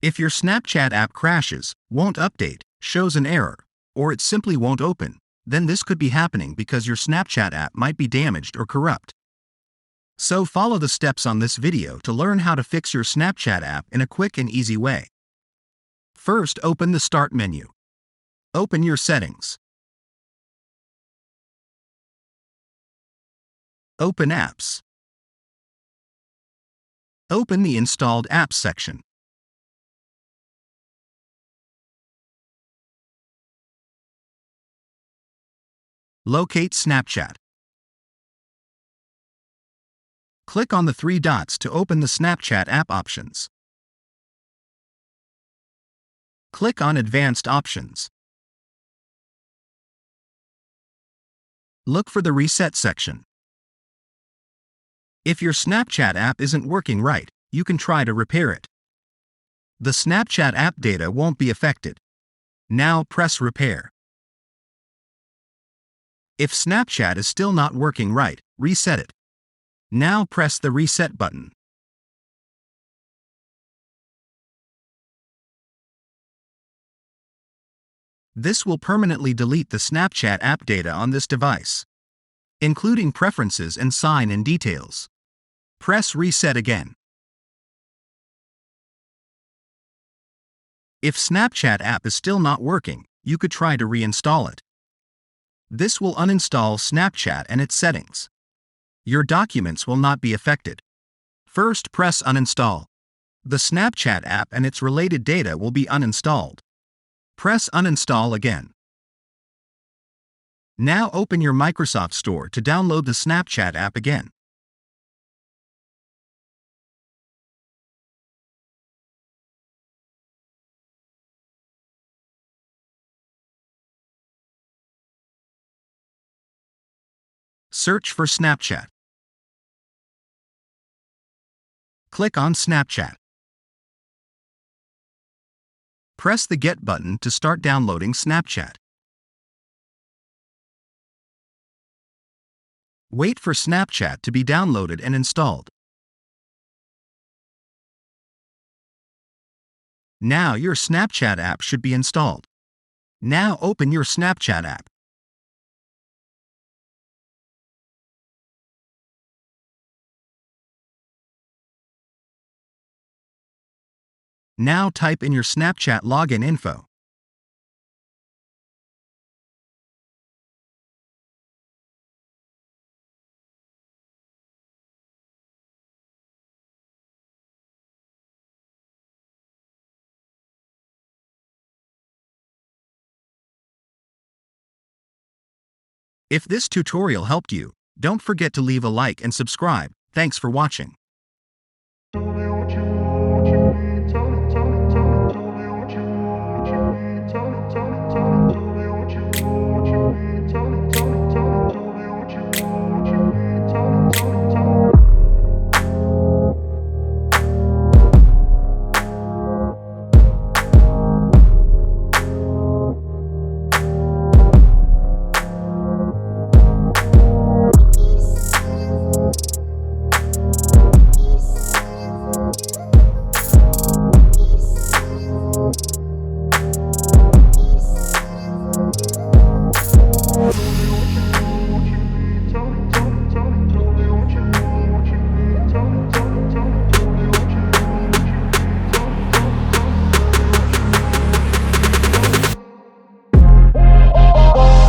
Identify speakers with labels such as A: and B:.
A: If your Snapchat app crashes, won't update, shows an error, or it simply won't open, then this could be happening because your Snapchat app might be damaged or corrupt. So follow the steps on this video to learn how to fix your Snapchat app in a quick and easy way. First, open the Start menu. Open your settings. Open Apps. Open the Installed Apps section. Locate Snapchat. Click on the three dots to open the Snapchat app options. Click on Advanced Options. Look for the Reset section. If your Snapchat app isn't working right, you can try to repair it. The Snapchat app data won't be affected. Now press Repair. If Snapchat is still not working right, reset it. Now press the Reset button. This will permanently delete the Snapchat app data on this device, including preferences and sign-in details. Press Reset again. If Snapchat app is still not working, you could try to reinstall it. This will uninstall Snapchat and its settings. Your documents will not be affected. First, press Uninstall. The Snapchat app and its related data will be uninstalled. Press Uninstall again. Now open your Microsoft Store to download the Snapchat app again. Search for Snapchat. Click on Snapchat. Press the Get button to start downloading Snapchat. Wait for Snapchat to be downloaded and installed. Now your Snapchat app should be installed. Now open your Snapchat app. Now type in your Snapchat login info. If this tutorial helped you, don't forget to leave a like and subscribe. Thanks for watching.